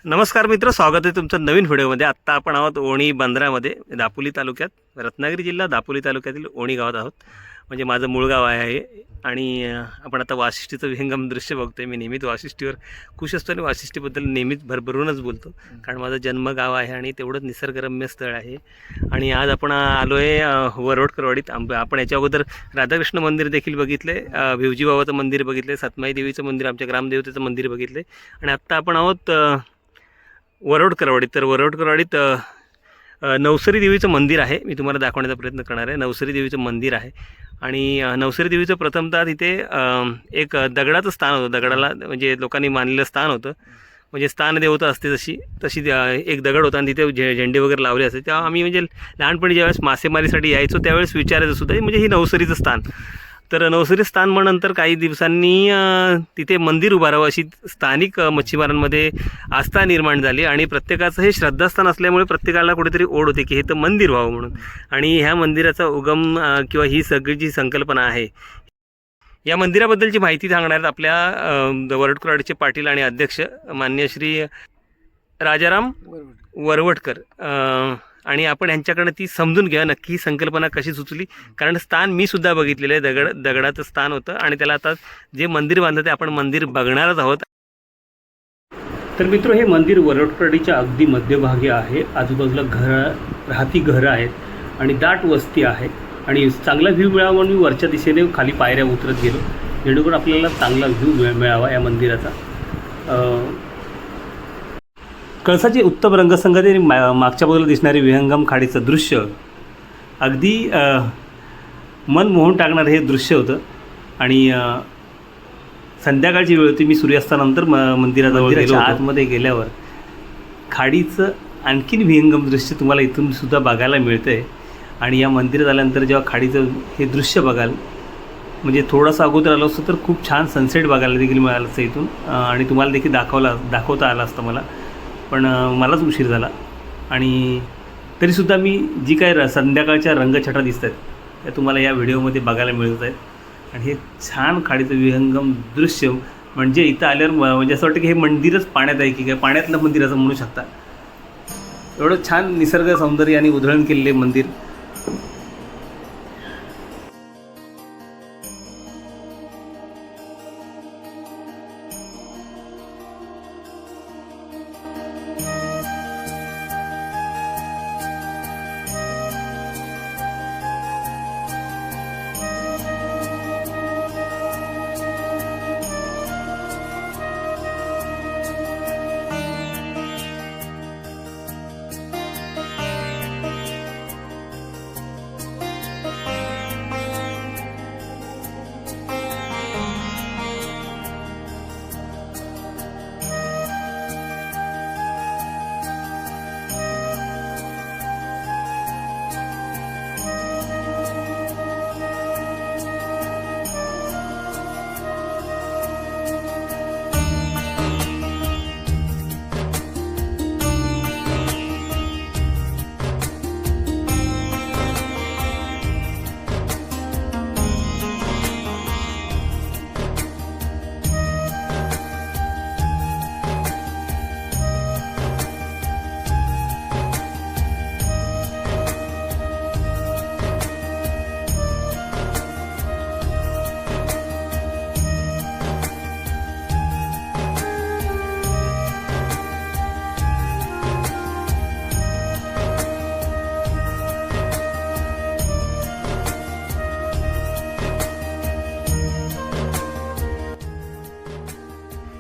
नमस्कार मित्र, स्वागत आहे तुमचं नवीन व्हिडिओमध्ये। आत्ता आपण आहोत ओणी बंदरामध्ये, दापोली तालुक्यात, रत्नागिरी जिल्हा दापोली तालुक्यातील ओणी गावात आहोत। म्हणजे माझं मूळ गाव आहे आणि आपण आता वाशिष्ठीचं विहंगम दृश्य बघतोय। मी नेहमीच वाशिष्ठीवर खुश असतो आणि वाशिष्ठीबद्दल नेहमीच भरभरूनच बोलतो, कारण माझं जन्मगाव आहे आणि तेवढंच निसर्गरम्य स्थळ आहे। आणि आज आपण आलो आहे वरोडकरवाडीत। आपण याच्या अगोदर राधाकृष्ण मंदिर देखील बघितले, भिवजी बाबाचं मंदिर बघितले, सतमाई देवीचं मंदिर, आमच्या ग्रामदेवतेचं मंदिर बघितले आणि आत्ता आपण आहोत वरोडकरवाडीत। तर वरोडकरवाडीत नवसरी देवीचं मंदिर आहे, मी तुम्हाला दाखवण्याचा प्रयत्न करणार आहे। नवसरी देवीचं मंदिर आहे आणि नवसरी देवीचं प्रथमतः तिथे एक दगडाचं स्थान होतं। दगडाला म्हणजे लोकांनी मानलेलं स्थान होतं, म्हणजे स्थानदेवता असते तशी एक दगड होता आणि तिथे झेंडे वगैरे लावले असते। तेव्हा आम्ही म्हणजे लहानपणी ज्यावेळेस मासेमारीसाठी यायचो त्यावेळेस विचारायचं सुद्धा, म्हणजे ही नवसरीचं स्थान। तर नवसरी स्थान म्हणल्यानंतर काही दिवसांनी तिथे मंदिर उभारावं अशी स्थानिक मच्छीमारांमध्ये आस्था निर्माण झाली आणि प्रत्येकाचं हे श्रद्धास्थान असल्यामुळे प्रत्येकाला कुठेतरी ओढ होते की हे तर मंदिर व्हावं म्हणून। आणि ह्या मंदिराचा उगम किंवा ही सगळी जी संकल्पना आहे, या मंदिराबद्दलची माहिती सांगणार आपल्या वरोडकरवाडीचे पाटील आणि अध्यक्ष मान्य श्री राजाराम वरवटकर। आणि आपण यांच्याकडनं ती समजून घ्या नक्की ही संकल्पना कशी सुचली, कारण स्थान मी सुद्धा बघितलेलं आहे। दगडाचं स्थान होतं आणि त्याला आता जे मंदिर बांधलं ते आपण मंदिर बघणारच आहोत। तर मित्र, हे मंदिर वरोडकरवाडीच्या अगदी मध्यभागी आहे। आजूबाजूला राहती घरं आहेत आणि दाट वस्ती आहे आणि चांगला व्ह्यू मिळावा म्हणून मी वरच्या दिशेने खाली पायऱ्या उतरत गेलो, जेणेकरून आपल्याला चांगला व्ह्यू मिळावा या मंदिराचा। कळसाची उत्तम रंगसंगती आणि मागच्या बाजूला दिसणारे विहंगम खाडीचं दृश्य अगदी मन मोहून टाकणारं हे दृश्य होतं। आणि संध्याकाळची वेळ होती, मी सूर्यास्तानंतर मंदिराजवळ गेलो। आतमध्ये गेल्यावर खाडीचं आणखीन विहंगम दृश्य तुम्हाला इथून सुद्धा बघायला मिळतं आहे। आणि या मंदिरात आल्यानंतर जेव्हा खाडीचं हे दृश्य बघाल, म्हणजे थोडंसं अगोदर आलो असतं तर खूप छान सनसेट बघायला देखील मिळालं असतं इथून, आणि तुम्हाला देखील दाखवता आलं असतं मला, पण मलाच उशीर झाला। आणि तरीसुद्धा मी जी काय संध्याकाळच्या रंगछटा दिसत आहेत त्या तुम्हाला या व्हिडिओमध्ये बघायला मिळत आहेत। आणि हे छान खाडीचं विहंगम दृश्य म्हणजे इथं आल्यावर म्हणजे असं वाटतं की हे मंदिरच पाण्यात आहे की काय, पाण्यातलं मंदिर असं म्हणू शकता। एवढं छान निसर्ग सौंदर्याने उधळण केलेले मंदिर।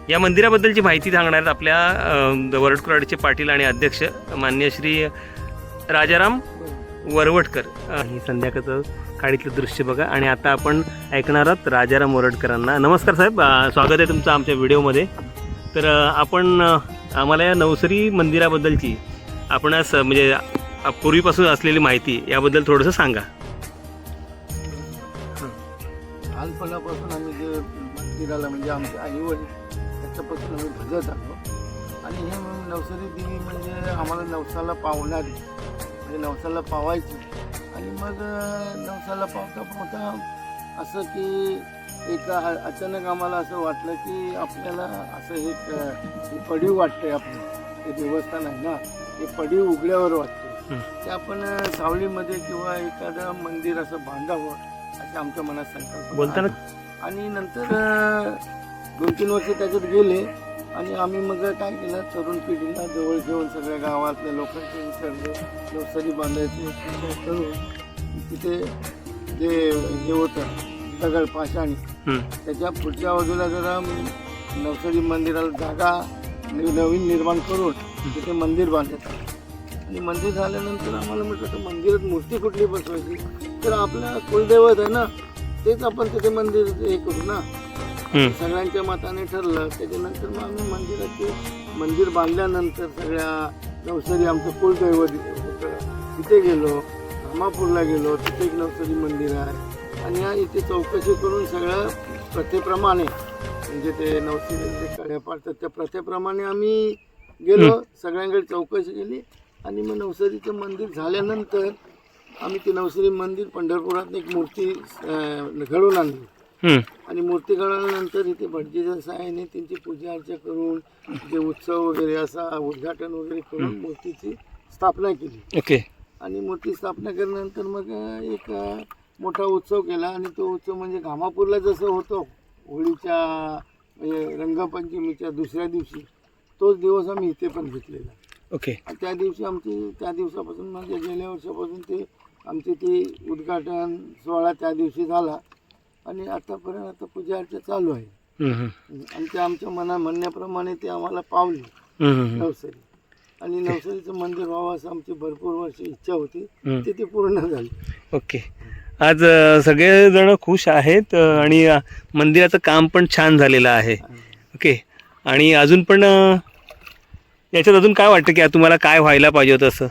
या मंदिराबद्दलची माहिती सांगणार आहेत आपल्या वरोडकरवाडीचे पाटील आणि अध्यक्ष मान्य श्री राजाराम वरवटकर। ही संध्याकाळचं खाडीतलं दृश्य बघा। आणि आता आपण ऐकणार आहोत राजाराम वरवटकरांना। नमस्कार साहेब, स्वागत आहे तुमचं आमच्या व्हिडिओमध्ये। तर आपण आम्हाला या नवसरी मंदिराबद्दलची आपणास म्हणजे पूर्वीपासून असलेली माहिती याबद्दल थोडंसं सांगा। लहानपणापासून आम्ही जे मंदिराला म्हणजे आमचे आईवडील त्याच्यापासून आम्ही भजत आलो आणि हे नवसरी देवी म्हणजे आम्हाला नवसाला पावणारी, म्हणजे नवसाला पावायची आणि मग नवसाला पावता पावता असं की एक अचानक आम्हाला असं वाटलं की आपल्याला असं हे पडीव वाटतंय आपलं, ते देवस्थान आहे ना ते पडी उघड्यावर वाटते. हं. ते आपण सावलीमध्ये किंवा एखादं मंदिर असं बांधावं अशी आमच्या मनात संकल्पना बोलताना आहे. आणि नंतर 2-3 वर्ष त्याच्यात गेले आणि आम्ही मग काय केलं, तरुण पिढीला जवळ घेऊन सगळ्या गावातल्या लोकांचे विचारले, नवसारी बांधायचे विचार करून तिथे जे हे होतं दगड पाषाणी हं. त्याच्या पुढच्या बाजूला जरा नवसारी मंदिराला जागा नवीन निर्माण करून तिथे मंदिर बांधायचं. आणि मंदिर झाल्यानंतर आम्हाला म्हटलं तर मंदिरात मूर्ती कुठली बसवायची, तर आपलं कुलदैवत आहे ना तेच आपण तिथे मंदिर हे करू ना. हं. सगळ्यांच्या मताने ठरलं. त्याच्यानंतर मग आम्ही मंदिर बांधल्यानंतर सगळ्या नवसारी आमचं कुलदैवत होतं तिथे गेलो. धामापूरला गेलो, तिथे एक नवसारी मंदिर आहे आणि या इथे चौकशी करून सगळं प्रथेप्रमाणे म्हणजे ते नवसारी जे कड्या पाडतात त्या प्रथेप्रमाणे आम्ही गेलो, सगळ्यांकडे चौकशी केली आणि मग नवसारीचं मंदिर झाल्यानंतर आम्ही ते नवसारी मंदिर पंढरपुरात एक मूर्ती घडवून आणली. हं. आणि मूर्ती घडवल्यानंतर इथे भटजीच्या सहाय्याने त्यांची पूजा अर्चा करून जे उत्सव वगैरे असा उद्घाटन वगैरे करून मूर्तीची स्थापना केली. ओके. आणि मूर्ती स्थापना केल्यानंतर मग एक मोठा उत्सव केला आणि तो उत्सव म्हणजे घामापूरला जसं होतो होळीच्या म्हणजे रंगपंचमीच्या दुसऱ्या दिवशी तोच दिवस आम्ही इथे पण घेतलेला. ओके. आणि त्या दिवसापासून म्हणजे गेल्या वर्षापासून ते आमचे ते उद्घाटन सोहळा त्या दिवशी झाला आणि आतापर्यंत आता पूजा अर्चा चालू आहे. हं. हं. आमच्या म्हणण्याप्रमाणे ते आम्हाला पावली हं. नवसारी. आणि नवसारीचं मंदिर व्हावं असं आमची भरपूर वर्ष इच्छा होती, हं. ती पूर्ण झाली. ओके. आज सगळेजण खुश आहेत आणि मंदिराचं काम पण छान झालेलं आहे. ओके. आणि अजून पण याच्यात अजून काय वाटतं की तुम्हाला काय व्हायला पाहिजे होतं असं?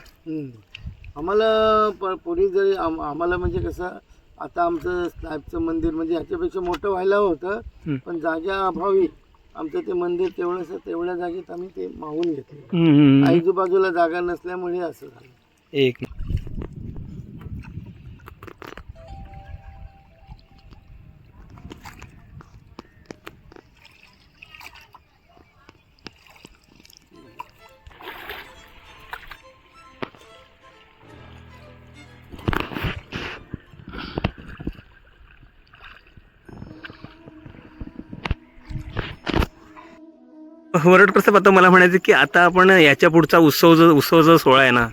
आम्हाला पुढे जरी आम्हाला म्हणजे कसं आता आमचं स्लॅबचं मंदिर म्हणजे ह्याच्यापेक्षा मोठं व्हायला होतं, पण जागा अभावी आमचं ते मंदिर तेवढ्या जागेत आम्ही ते मावून घेतलं. आजूबाजूला जागा नसल्यामुळे असं झालं. एक वरड प्रसाद, आता मला म्हणायचं की आता आपण याच्या पुढचा उत्सव जो सोहळा आहे ना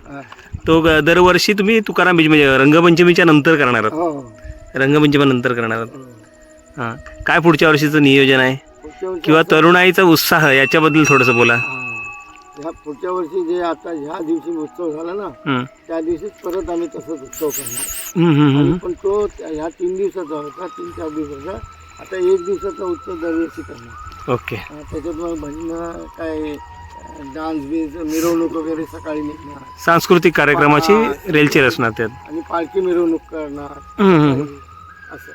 तो दरवर्षी तुम्ही तुकाराम बीज म्हणजे रंगपंचमीच्या नंतर करणार आहात. हो. रंगपंचमी नंतर करणार आहात. हां, काय पुढच्या वर्षीचं नियोजन आहे पुढच्या वर्षी किंवा तरुणाईचा उत्साह याच्याबद्दल थोडंसं बोला. ह्या पुढच्या वर्षी जे आता ह्या दिवशी उत्सव झाला ना त्या दिवशीच परत आम्ही तसंच उत्सव करणार. आणि पण तो ह्या 3 दिवसाचा होता, 3-4 दिवसाचा. आता 1 दिवसाचा उत्सव दरवर्षी करणार. ओके. त्याच्यात मग भजनं काय डान्स बीन्स मिरवणूक वगैरे सकाळी निघणार, सांस्कृतिक कार्यक्रमाची रेलचेल असणार त्यात आणि पालखी मिरवणूक करणार असं.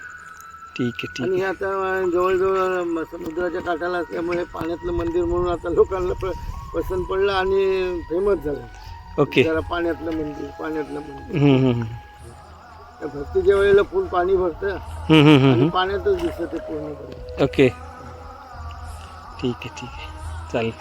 ठीक आहे. ठीक आणि आता जवळजवळ समुद्राच्या काठाला असल्यामुळे पाण्यातलं मंदिर म्हणून आता लोकांना पसंत पडलं आणि फेमस झालं. ओके. जरा पाण्यातलं मंदिर त्या भक्तीच्या वेळेला फुल पाणी भरतं आणि पाण्यातच दिसतं ते पूर्णपणे. ओके. ठीक आहे. ठीक आहे. चालेल.